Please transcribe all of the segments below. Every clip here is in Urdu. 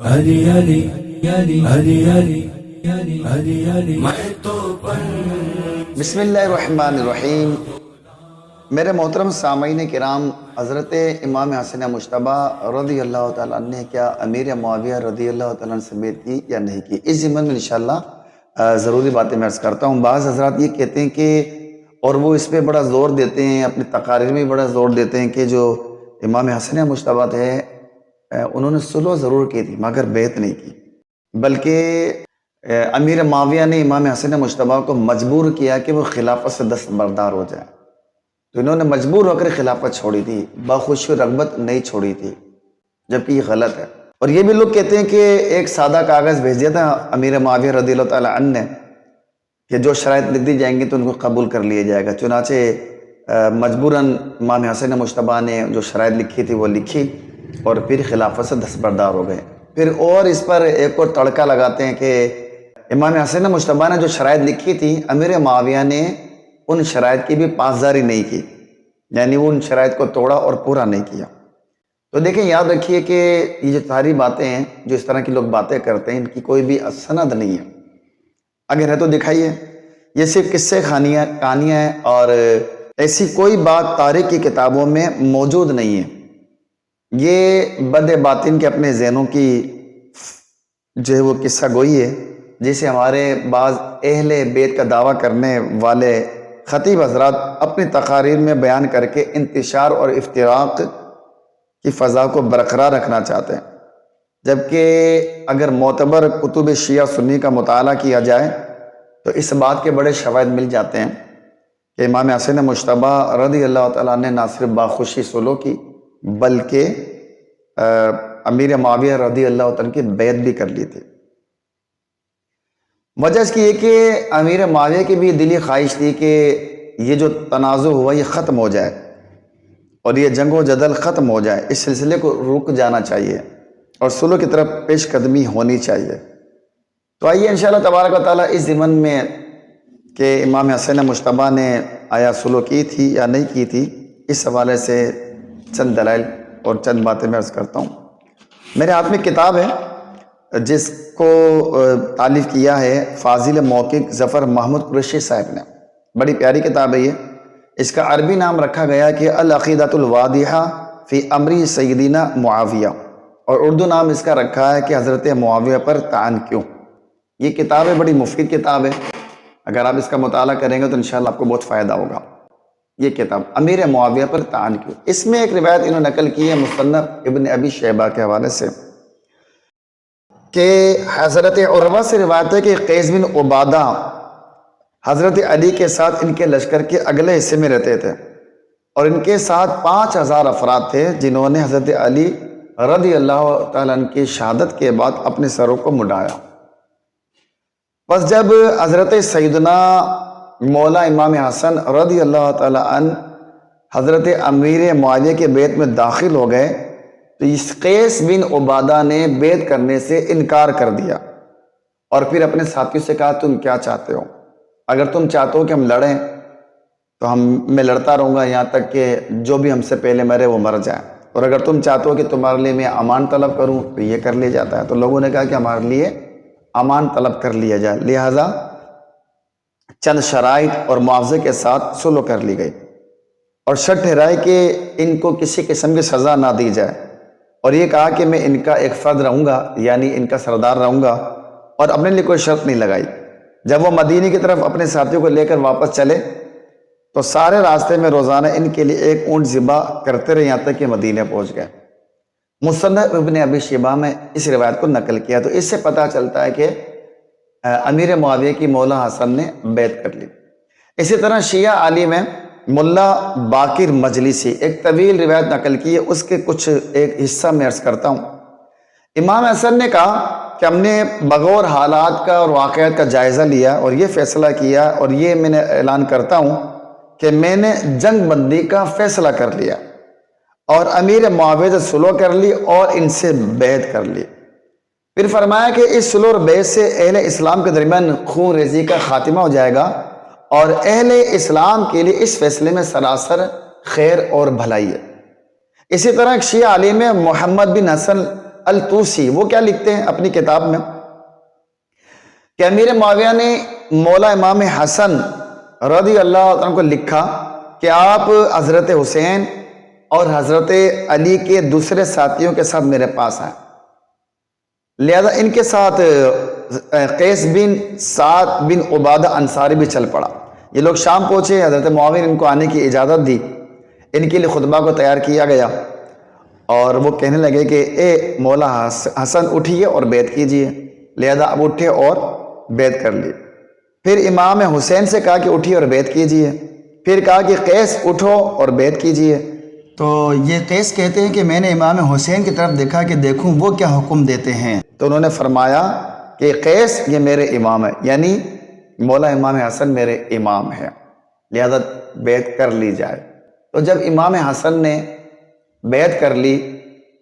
علی علی علی علی علی علی علی علی میں تو بسم اللہ الرحمن الرحیم۔ میرے محترم سامعین کرام، حضرت امام حسن مجتبیٰ رضی اللہ تعالیٰ عنہ نے کیا امیر معاویہ رضی اللہ تعالیٰ عنہ سے بیعت کی یا نہیں کی، اس ضمن میں انشاءاللہ ضروری باتیں میں عرض کرتا ہوں۔ بعض حضرات یہ کہتے ہیں کہ، اور وہ اس پہ بڑا زور دیتے ہیں، اپنی تقاریر میں بڑا زور دیتے ہیں کہ جو امام حسن مجتبیٰ تھے انہوں نے صلح ضرور کی تھی مگر بیعت نہیں کی، بلکہ امیر معاویہ نے امام حسن مجتبیٰ کو مجبور کیا کہ وہ خلافت سے دستبردار ہو جائے، تو انہوں نے مجبور ہو کر خلافت چھوڑی تھی، بخوشی و رغبت نہیں چھوڑی تھی، جبکہ یہ غلط ہے۔ اور یہ بھی لوگ کہتے ہیں کہ ایک سادہ کاغذ بھیج دیا تھا امیر معاویہ رضی اللہ تعالیٰ عنہ نے کہ جو شرائط لکھ دی جائیں گی تو ان کو قبول کر لیا جائے گا، چنانچہ مجبوراً امام حسن مجتبیٰ نے جو شرائط لکھی تھی وہ لکھی اور پھر خلافت سے دستبردار ہو گئے۔ پھر اور اس پر ایک اور تڑکا لگاتے ہیں کہ امام حسن مجتبیٰ نے جو شرائط لکھی تھی امیر معاویہ نے ان شرائط کی بھی پاسداری نہیں کی، یعنی وہ ان شرائط کو توڑا اور پورا نہیں کیا۔ تو دیکھیں، یاد رکھیے کہ یہ جو ساری باتیں ہیں، جو اس طرح کی لوگ باتیں کرتے ہیں، ان کی کوئی بھی سند نہیں ہے، اگر ہے تو دکھائیے۔ یہ صرف قصے کہانیاں ہیں اور ایسی کوئی بات تاریخ کی کتابوں میں موجود نہیں ہے۔ یہ بد باطن کے اپنے ذہنوں کی جو ہے وہ قصہ گوئی ہے، جسے ہمارے بعض اہل بیت کا دعویٰ کرنے والے خطیب حضرات اپنی تقاریر میں بیان کر کے انتشار اور افتراق کی فضا کو برقرار رکھنا چاہتے ہیں، جبکہ اگر معتبر کتب شیعہ سنی کا مطالعہ کیا جائے تو اس بات کے بڑے شواہد مل جاتے ہیں کہ امام حسن مجتبیٰ رضی اللہ تعالیٰ نے نہ صرف باخوشی صلح کی بلکہ امیر معاویہ رضی اللہ تعالیٰ کی بیعت بھی کر لی تھی۔ وجہ اس کی یہ کہ امیر معاویہ کی بھی دلی خواہش تھی کہ یہ جو تنازع ہوا یہ ختم ہو جائے اور یہ جنگ و جدل ختم ہو جائے، اس سلسلے کو رک جانا چاہیے اور صلح کی طرف پیش قدمی ہونی چاہیے۔ تو آئیے انشاءاللہ تبارک و تعالیٰ اس ضمن میں کہ امام حسن مجتبیٰ نے آیا صلح کی تھی یا نہیں کی تھی، اس حوالے سے چند دلائل اور چند باتیں میں عرض کرتا ہوں۔ میرے ہاتھ میں کتاب ہے جس کو تالیف کیا ہے فاضل محقق ظفر محمود قریشی صاحب نے، بڑی پیاری کتاب ہے یہ۔ اس کا عربی نام رکھا گیا کہ العقیدۃ الواضحہ فی امر سیدنا معاویہ، اور اردو نام اس کا رکھا ہے کہ حضرت معاویہ پر طعن کیوں۔ یہ کتاب ہے، بڑی مفید کتاب ہے، اگر آپ اس کا مطالعہ کریں گے تو انشاءاللہ آپ کو بہت فائدہ ہوگا۔ یہ کتاب امیر معاویہ پر طعن کیوں، اس میں ایک روایت انہوں نے نقل کی ہے مصنف ابن ابی شیبہ کے حوالے سے کہ حضرت عروہ سے روایت ہے کہ قیس بن عبادہ حضرت علی کے ساتھ ان کے لشکر کے اگلے حصے میں رہتے تھے، اور ان کے ساتھ 5000 افراد تھے جنہوں نے حضرت علی رضی اللہ تعالیٰ عنہ کی شہادت کے بعد اپنے سروں کو مڈایا۔ پس جب حضرت سیدنا مولا امام حسن رضی اللہ تعالیٰ عنہ حضرت امیر معاویہ کے بیت میں داخل ہو گئے تو اس قیس بن عبادہ نے بیعت کرنے سے انکار کر دیا، اور پھر اپنے ساتھیوں سے کہا تم کیا چاہتے ہو؟ اگر تم چاہتے ہو کہ ہم لڑیں تو میں لڑتا رہوں گا یہاں تک کہ جو بھی ہم سے پہلے مرے وہ مر جائے، اور اگر تم چاہتے ہو کہ تمہارے لیے میں امان طلب کروں تو یہ کر لیا جاتا ہے۔ تو لوگوں نے کہا کہ ہمارے لیے امان طلب کر لیا جائے، لہٰذا چند شرائط اور معاوضے کے ساتھ صلح کر لی گئی، اور شرط ٹھہرائی کہ ان کو کسی قسم کی سزا نہ دی جائے، اور یہ کہا کہ میں ان کا ایک فرد رہوں گا، یعنی ان کا سردار رہوں گا، اور اپنے لیے کوئی شرط نہیں لگائی۔ جب وہ مدینے کی طرف اپنے ساتھیوں کو لے کر واپس چلے تو سارے راستے میں روزانہ ان کے لیے ایک اونٹ ذبح کرتے رہے، یہاں تک کہ مدینے پہنچ گئے۔ مصنف ابن ابی شیبہ میں اس روایت کو نقل کیا، تو اس سے پتہ چلتا ہے کہ امیر معاویہ کی مولا حسن نے بیعت کر لی۔ اسی طرح شیعہ عالی میں ملا باقر مجلسی ایک طویل روایت نقل کی ہے، اس کے کچھ ایک حصہ میں عرض کرتا ہوں۔ امام حسن نے کہا کہ ہم نے بغور حالات کا اور واقعات کا جائزہ لیا اور یہ فیصلہ کیا، اور یہ میں نے اعلان کرتا ہوں کہ میں نے جنگ بندی کا فیصلہ کر لیا اور امیر معاویہ سے صلح کر لی اور ان سے بیعت کر لی۔ پھر فرمایا کہ اس صلح اور بیعت سے اہل اسلام کے درمیان خون ریزی کا خاتمہ ہو جائے گا، اور اہل اسلام کے لیے اس فیصلے میں سراسر خیر اور بھلائی ہے۔ اسی طرح ایک شیعہ عالم محمد بن حسن الطوسی وہ کیا لکھتے ہیں اپنی کتاب میں کہ امیر معاویہ نے مولا امام حسن رضی اللہ عنہ کو لکھا کہ آپ حضرت حسین اور حضرت علی کے دوسرے ساتھیوں کے ساتھ میرے پاس آئے، لہذا ان کے ساتھ قیس بن سعد بن عبادہ انصاری بھی چل پڑا۔ یہ لوگ شام پہنچے، حضرت معاویہ نے ان کو آنے کی اجازت دی، ان کے لیے خطبہ کو تیار کیا گیا اور وہ کہنے لگے کہ اے مولا حسن اٹھیے اور بیعت کیجئے، لہذا اب اٹھے اور بیعت کر لی۔ پھر امام حسین سے کہا کہ اٹھیے اور بیعت کیجئے، پھر کہا کہ قیس اٹھو اور بیعت کیجئے۔ تو یہ قیس کہتے ہیں کہ میں نے امام حسین کی طرف دیکھا کہ دیکھوں وہ کیا حکم دیتے ہیں، تو انہوں نے فرمایا کہ قیس یہ میرے امام ہے، یعنی مولا امام حسن میرے امام ہے، لہذا بیعت کر لی جائے۔ تو جب امام حسن نے بیعت کر لی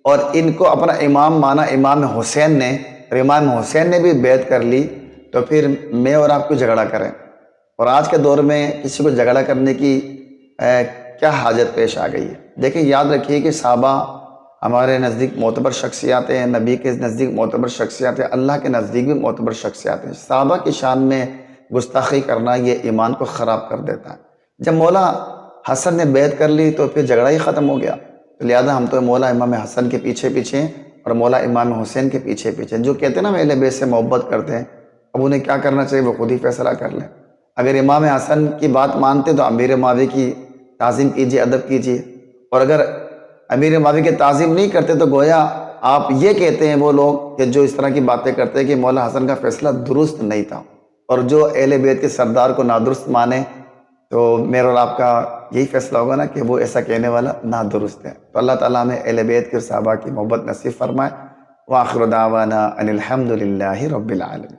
اور ان کو اپنا امام مانا امام حسین نے، اور امام حسین نے بھی بیعت کر لی، تو پھر میں اور آپ کو جھگڑا کریں؟ اور آج کے دور میں کسی کو جھگڑا کرنے کی کیا حاجت پیش آ گئی ہے؟ دیکھیں، یاد رکھیے کہ صحابہ ہمارے نزدیک معتبر شخصیات ہیں، نبی کے نزدیک معتبر شخصیات ہیں، اللہ کے نزدیک بھی معتبر شخصیات ہیں۔ صحابہ کی شان میں گستاخی کرنا یہ ایمان کو خراب کر دیتا ہے۔ جب مولا حسن نے بیعت کر لی تو پھر جھگڑا ہی ختم ہو گیا، تو لہذا ہم تو مولا امام حسن کے پیچھے پیچھے اور مولا امام حسین کے پیچھے پیچھے، جو کہتے ہیں نا اہل بیت سے محبت کرتے ہیں، اب انہیں کیا کرنا چاہیے وہ خود ہی فیصلہ کر لیں۔ اگر امام حسن کی بات مانتے تو امیر معاویہ کی تعظیم کیجیے، ادب کیجیے، اور اگر امیر معاویہ کی تعظیم نہیں کرتے تو گویا آپ یہ کہتے ہیں وہ لوگ کہ جو اس طرح کی باتیں کرتے ہیں کہ مولا حسن کا فیصلہ درست نہیں تھا، اور جو اہل بیت کے سردار کو نادرست مانے تو میرا اور آپ کا یہی فیصلہ ہوگا نا کہ وہ ایسا کہنے والا نادرست ہے۔ تو اللہ تعالیٰ ہمیں اہل بیت کے صحابہ کی محبت نصیب فرمائے۔ وآخر دعوانا ان الحمد للہ رب العالمین۔